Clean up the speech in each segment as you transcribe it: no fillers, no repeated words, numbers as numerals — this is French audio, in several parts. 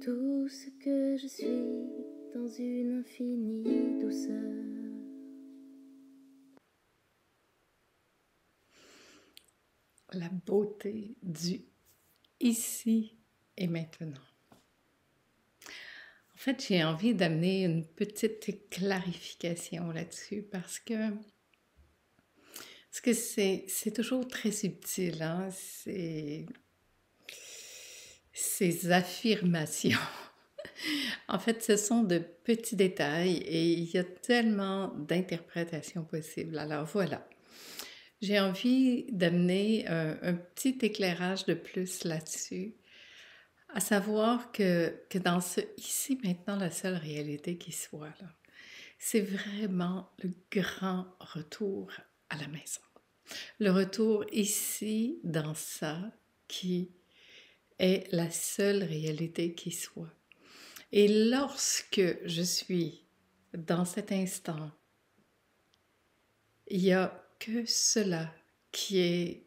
Tout ce que je suis dans une infinie douceur. La beauté du ici et maintenant. En fait, j'ai envie d'amener une petite clarification là-dessus parce que c'est toujours très subtil, hein? Ces affirmations. En fait, ce sont de petits détails et il y a tellement d'interprétations possibles. Alors voilà, j'ai envie d'amener un petit éclairage de plus là-dessus, à savoir que dans ce ici maintenant, la seule réalité qui soit là, c'est vraiment le grand retour à la maison. Le retour ici dans ça qui est la seule réalité qui soit. Et lorsque je suis dans cet instant, il n'y a que cela qui est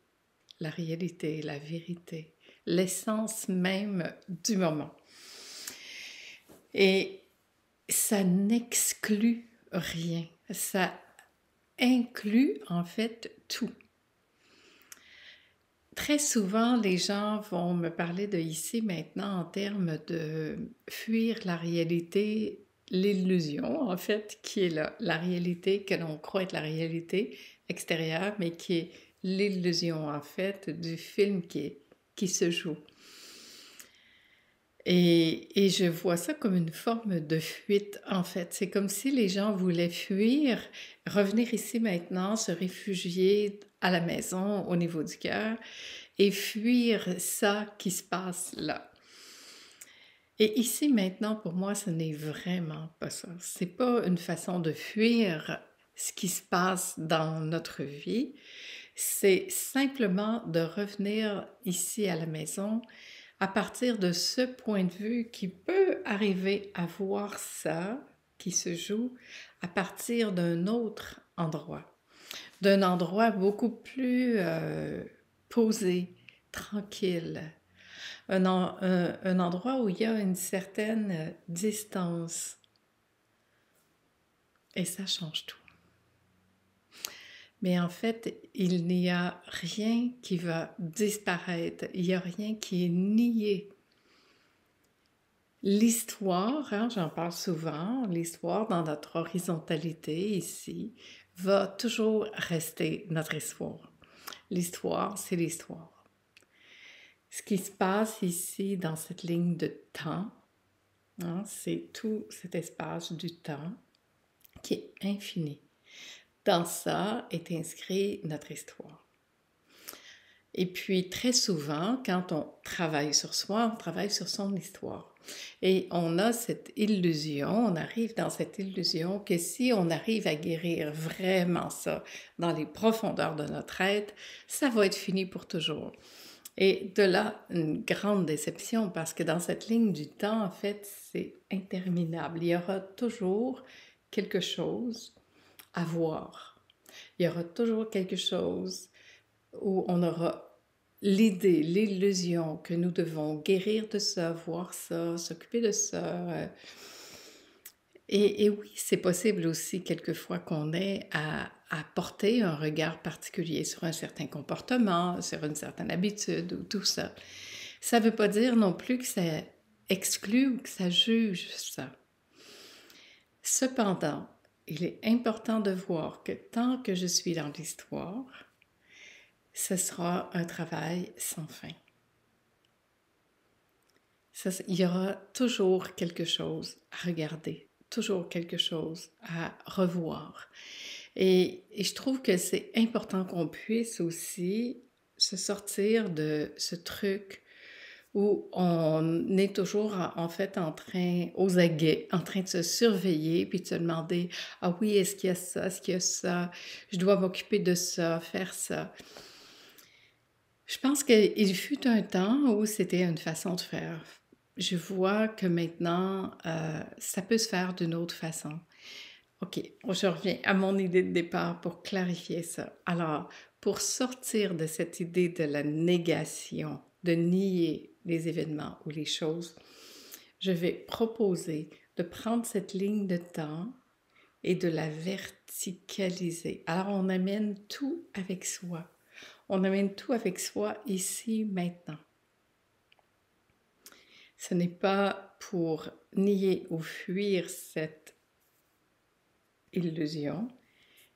la réalité, la vérité, l'essence même du moment. Et ça n'exclut rien, ça inclut en fait tout. Très souvent, les gens vont me parler de ici maintenant en termes de fuir la réalité, l'illusion en fait, qui est la réalité que l'on croit être la réalité extérieure, mais qui est l'illusion en fait du film qui se joue. Et je vois ça comme une forme de fuite, en fait. C'est comme si les gens voulaient fuir, revenir ici maintenant, se réfugier à la maison, au niveau du cœur, et fuir ça qui se passe là. Et ici maintenant, pour moi, ce n'est vraiment pas ça. C'est pas une façon de fuir ce qui se passe dans notre vie. C'est simplement de revenir ici à la maison à partir de ce point de vue qui peut arriver à voir ça qui se joue à partir d'un autre endroit, d'un endroit beaucoup plus posé, tranquille, un endroit où il y a une certaine distance. Et ça change tout. Mais en fait, il n'y a rien qui va disparaître, il n'y a rien qui est nié. L'histoire, hein, j'en parle souvent, l'histoire dans notre horizontalité ici, va toujours rester notre histoire. L'histoire, c'est l'histoire. Ce qui se passe ici dans cette ligne de temps, hein, c'est tout cet espace du temps qui est infini. Dans ça est inscrit notre histoire. Et puis très souvent, quand on travaille sur soi, on travaille sur son histoire. Et on a cette illusion, on arrive dans cette illusion que si on arrive à guérir vraiment ça dans les profondeurs de notre être, ça va être fini pour toujours. Et de là, une grande déception parce que dans cette ligne du temps, en fait, c'est interminable. Il y aura toujours quelque chose à voir. Il y aura toujours quelque chose où on aura l'idée, l'illusion que nous devons guérir de ça, voir ça, s'occuper de ça. Et oui, c'est possible aussi quelquefois qu'on ait à porter un regard particulier sur un certain comportement, sur une certaine habitude ou tout ça. Ça ne veut pas dire non plus que ça exclut ou que ça juge ça. Cependant, il est important de voir que tant que je suis dans l'histoire, ce sera un travail sans fin. Il y aura toujours quelque chose à regarder, toujours quelque chose à revoir. Et je trouve que c'est important qu'on puisse aussi se sortir de ce truc où on est toujours en fait aux aguets, en train de se surveiller puis de se demander « Ah oui, est-ce qu'il y a ça? Est-ce qu'il y a ça? Je dois m'occuper de ça, faire ça. » Je pense qu'il fut un temps où c'était une façon de faire. Je vois que maintenant, ça peut se faire d'une autre façon. OK, je reviens à mon idée de départ pour clarifier ça. Alors, pour sortir de cette idée de la négation, de nier les événements ou les choses, je vais proposer de prendre cette ligne de temps et de la verticaliser. Alors, on amène tout avec soi. On amène tout avec soi ici, maintenant. Ce n'est pas pour nier ou fuir cette illusion,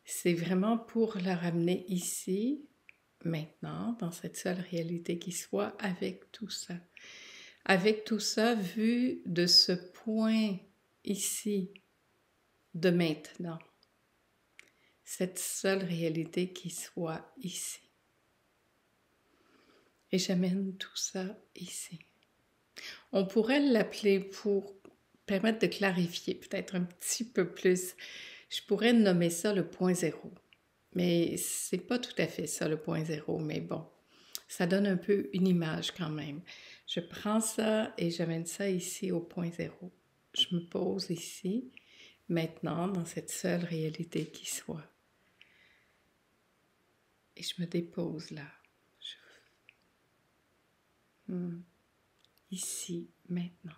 c'est vraiment pour la ramener ici, maintenant, dans cette seule réalité qui soit avec tout ça. Avec tout ça vu de ce point ici, de maintenant. Cette seule réalité qui soit ici. Et j'amène tout ça ici. On pourrait l'appeler, pour permettre de clarifier peut-être un petit peu plus, je pourrais nommer ça le point zéro. Mais c'est pas tout à fait ça le point zéro, mais bon, ça donne un peu une image quand même. Je prends ça et j'amène ça ici au point zéro. Je me pose ici, maintenant, dans cette seule réalité qui soit. Et je me dépose là. Ici, maintenant.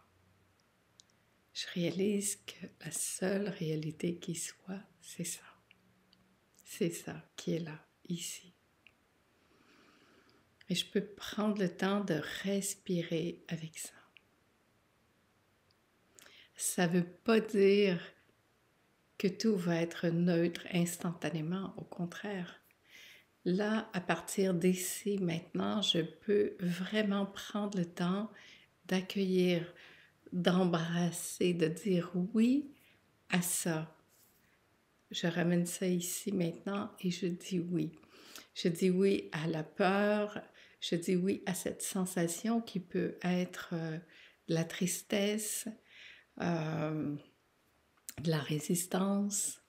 Je réalise que la seule réalité qui soit, c'est ça. C'est ça qui est là, ici. Et je peux prendre le temps de respirer avec ça. Ça ne veut pas dire que tout va être neutre instantanément, au contraire. Là, à partir d'ici, maintenant, je peux vraiment prendre le temps d'accueillir, d'embrasser, de dire oui à ça. Je ramène ça ici maintenant et je dis oui. Je dis oui à la peur, je dis oui à cette sensation qui peut être de la tristesse, de la résistance.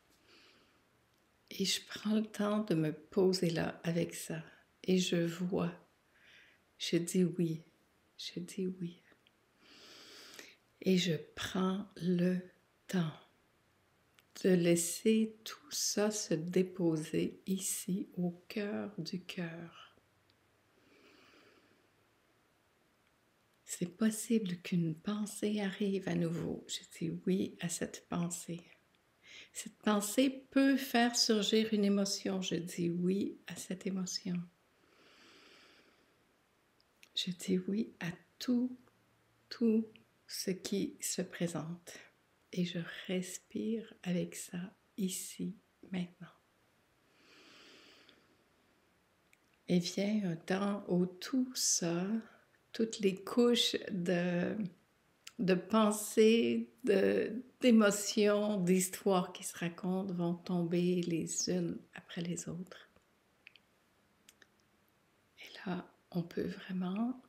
Et je prends le temps de me poser là avec ça. Et je vois, je dis oui, je dis oui. Et je prends le temps de laisser tout ça se déposer ici, au cœur du cœur. C'est possible qu'une pensée arrive à nouveau. Je dis oui à cette pensée. Cette pensée peut faire surgir une émotion. Je dis oui à cette émotion. Je dis oui à tout ce qui se présente. Et je respire avec ça ici, maintenant. Et vient un temps où tout ça, toutes les couches de pensées, d'émotions, d'histoires qui se racontent vont tomber les unes après les autres. Et là, on peut vraiment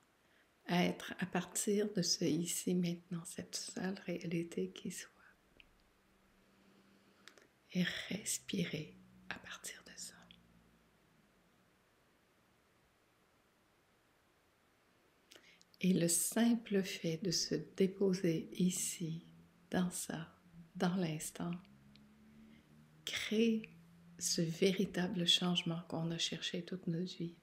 être à partir de ce ici, maintenant, cette seule réalité qui soit. Et respirer à partir de ça. Et le simple fait de se déposer ici, dans ça, dans l'instant, crée ce véritable changement qu'on a cherché toute notre vie.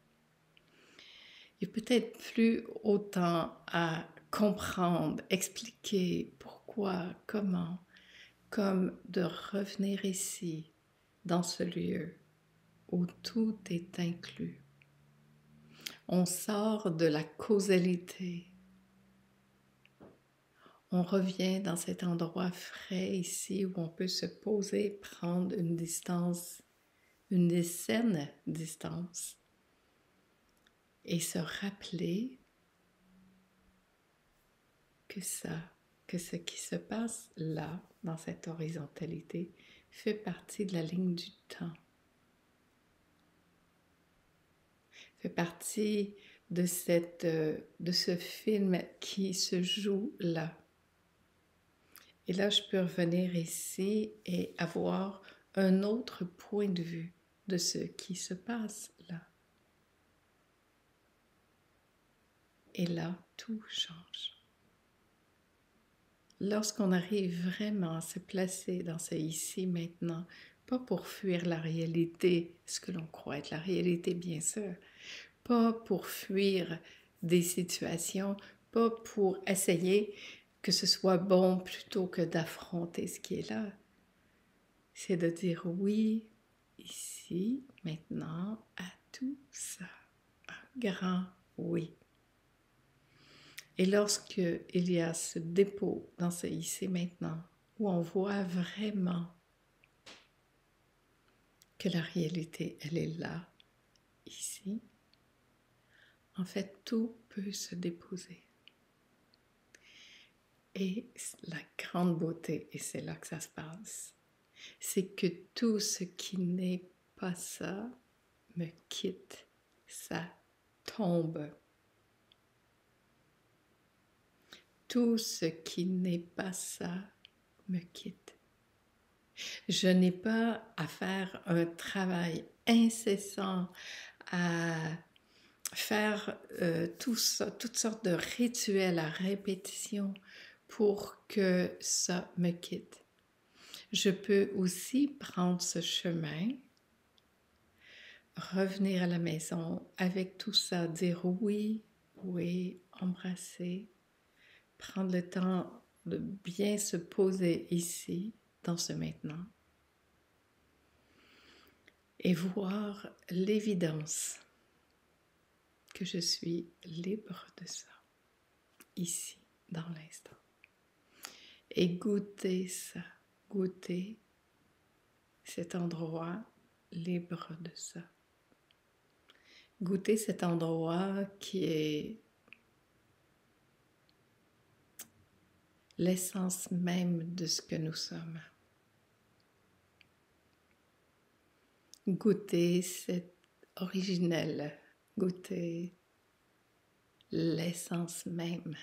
Il n'y a peut-être plus autant à comprendre, expliquer pourquoi, comment, comme de revenir ici, dans ce lieu où tout est inclus. On sort de la causalité. On revient dans cet endroit frais ici où on peut se poser, prendre une distance, une saine distance et se rappeler que ce qui se passe là, dans cette horizontalité, fait partie de la ligne du temps. Fait partie de ce film qui se joue là. Et là, je peux revenir ici et avoir un autre point de vue de ce qui se passe là. Et là, tout change. Lorsqu'on arrive vraiment à se placer dans ce ici, maintenant, pas pour fuir la réalité, ce que l'on croit être la réalité, bien sûr, pas pour fuir des situations, pas pour essayer que ce soit bon plutôt que d'affronter ce qui est là. C'est de dire oui, ici, maintenant, à tout ça. Un grand oui. Et lorsque il y a ce dépôt dans ce ici, maintenant, où on voit vraiment que la réalité, elle est là, ici, en fait, tout peut se déposer. Et la grande beauté, et c'est là que ça se passe, c'est que tout ce qui n'est pas ça me quitte, ça tombe. Tout ce qui n'est pas ça me quitte. Je n'ai pas à faire un travail incessant, à faire toutes sortes de rituels à répétition pour que ça me quitte. Je peux aussi prendre ce chemin, revenir à la maison avec tout ça, dire oui, oui, embrasser, prendre le temps de bien se poser ici, dans ce maintenant, et voir l'évidence que je suis libre de ça, ici, dans l'instant. Et goûter ça, goûter cet endroit libre de ça. Goûter cet endroit qui est l'essence même de ce que nous sommes. Goûter cet originel, goûter l'essence même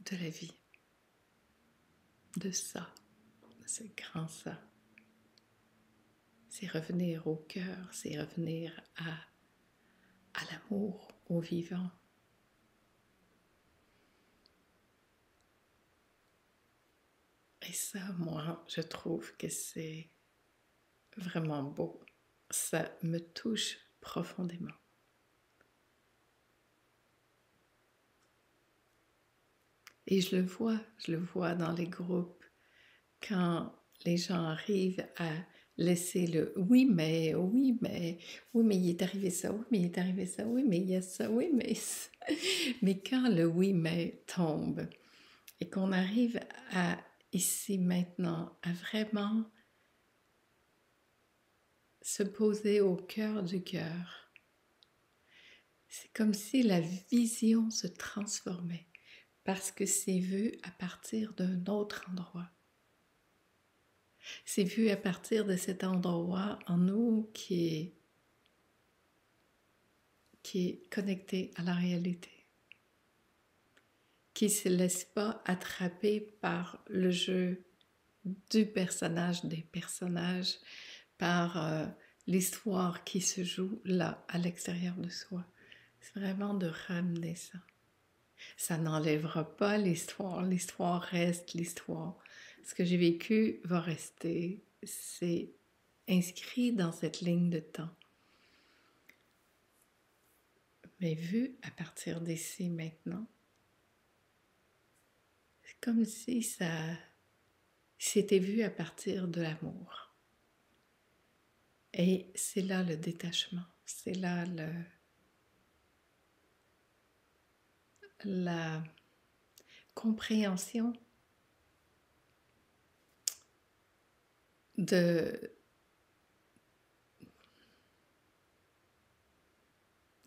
de la vie, de ça, de ce grand ça. C'est revenir au cœur, c'est revenir à l'amour, au vivant. Et ça, moi, je trouve que c'est vraiment beau. Ça me touche profondément. Et je le vois dans les groupes, quand les gens arrivent à laisser le oui mais, oui mais, oui mais il est arrivé ça, oui mais il est arrivé ça, oui mais il y a ça, oui mais... Mais quand le oui mais tombe et qu'on arrive à ici maintenant, à vraiment se poser au cœur du cœur, c'est comme si la vision se transformait parce que c'est vu à partir d'un autre endroit. C'est vu à partir de cet endroit en nous qui est connecté à la réalité, qui ne se laisse pas attraper par le jeu du personnage, des personnages, par l'histoire qui se joue là, à l'extérieur de soi. C'est vraiment de ramener ça. Ça n'enlèvera pas l'histoire. L'histoire reste l'histoire. Ce que j'ai vécu va rester. C'est inscrit dans cette ligne de temps. Mais vu à partir d'ici maintenant, c'est comme si ça s'était vu à partir de l'amour. Et c'est là le détachement. C'est là la compréhension de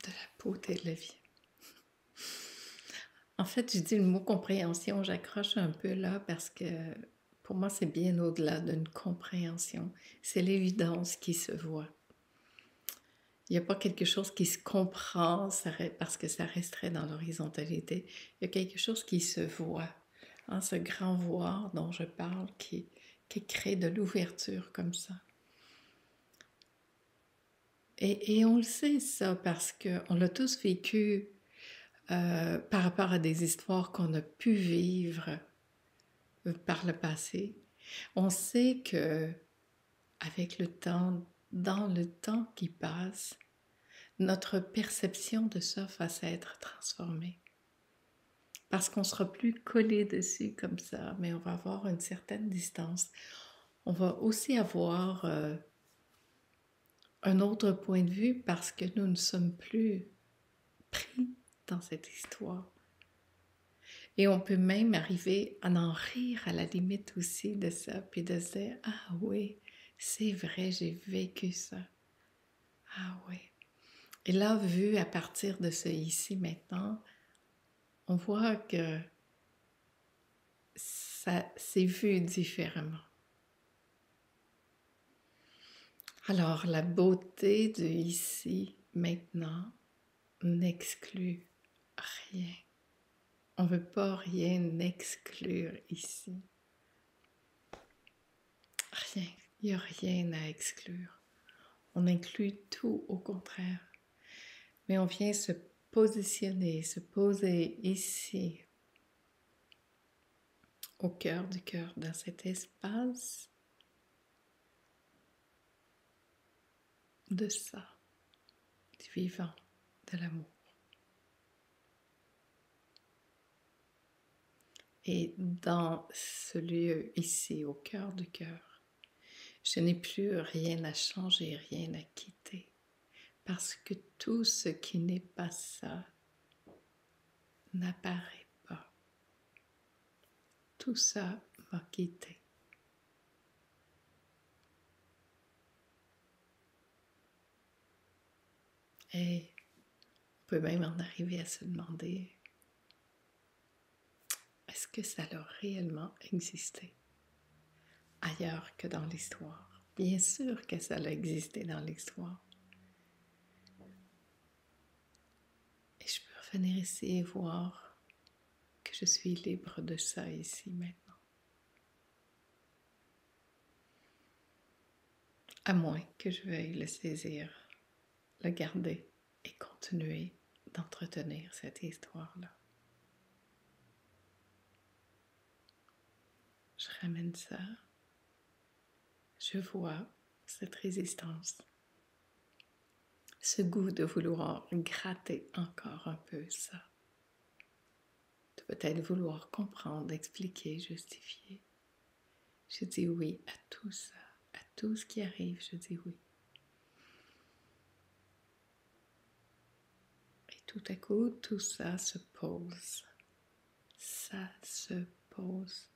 la beauté de la vie. En fait, je dis le mot compréhension, j'accroche un peu là parce que pour moi, c'est bien au-delà d'une compréhension. C'est l'évidence qui se voit. Il n'y a pas quelque chose qui se comprend parce que ça resterait dans l'horizontalité. Il y a quelque chose qui se voit. Hein, ce grand voir dont je parle qui crée de l'ouverture comme ça. Et on le sait ça parce qu'on l'a tous vécu par rapport à des histoires qu'on a pu vivre par le passé. On sait que avec le temps, dans le temps qui passe, notre perception de ça va s'être transformée. parce qu'on sera plus collé dessus comme ça, mais on va avoir une certaine distance. On va aussi avoir un autre point de vue parce que nous ne sommes plus pris dans cette histoire. Et on peut même arriver à en rire à la limite aussi de ça, puis de se dire, ah oui, c'est vrai, j'ai vécu ça. Ah oui. Et là, vu à partir de ce ici maintenant, on voit que ça s'est vu différemment. Alors, la beauté de ici maintenant n'exclut rien. On ne veut pas rien exclure ici. Rien. Il n'y a rien à exclure. On inclut tout au contraire. Mais on vient se positionner, se poser ici, au cœur du cœur, dans cet espace de ça, du vivant, de l'amour. Et dans ce lieu ici, au cœur du cœur, je n'ai plus rien à changer, rien à quitter, parce que tout ce qui n'est pas ça n'apparaît pas. Tout ça m'a quitté. Et on peut même en arriver à se demander, est-ce que ça a réellement existé ailleurs que dans l'histoire? Bien sûr que ça a existé dans l'histoire. Et je peux revenir ici et voir que je suis libre de ça ici maintenant. À moins que je veuille le saisir, le garder et continuer d'entretenir cette histoire-là. Je ramène ça. Je vois cette résistance. Ce goût de vouloir gratter encore un peu ça. De peut-être vouloir comprendre, expliquer, justifier. Je dis oui à tout ça, à tout ce qui arrive, je dis oui. Et tout à coup, tout ça se pose. Ça se pose.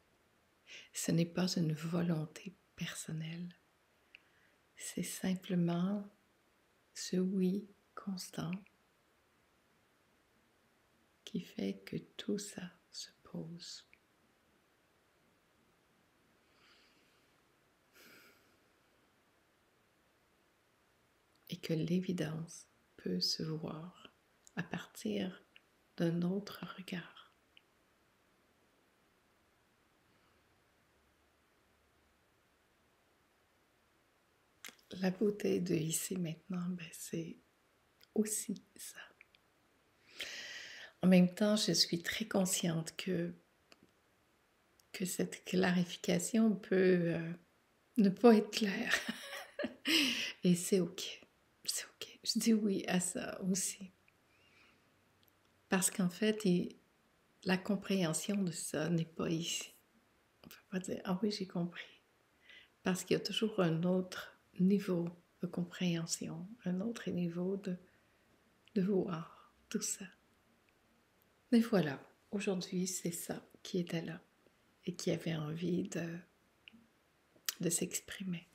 Ce n'est pas une volonté personnelle. C'est simplement ce oui constant qui fait que tout ça se pose. Et que l'évidence peut se voir à partir d'un autre regard. La beauté de ici maintenant, c'est aussi ça. En même temps, je suis très consciente que cette clarification peut ne pas être claire. Et c'est OK. C'est OK. Je dis oui à ça aussi. Parce qu'en fait, la compréhension de ça n'est pas ici. On ne peut pas dire, ah oui, j'ai compris. Parce qu'il y a toujours un autre niveau de compréhension, un autre niveau de voir tout ça. Mais voilà, aujourd'hui, c'est ça qui était là et qui avait envie de s'exprimer.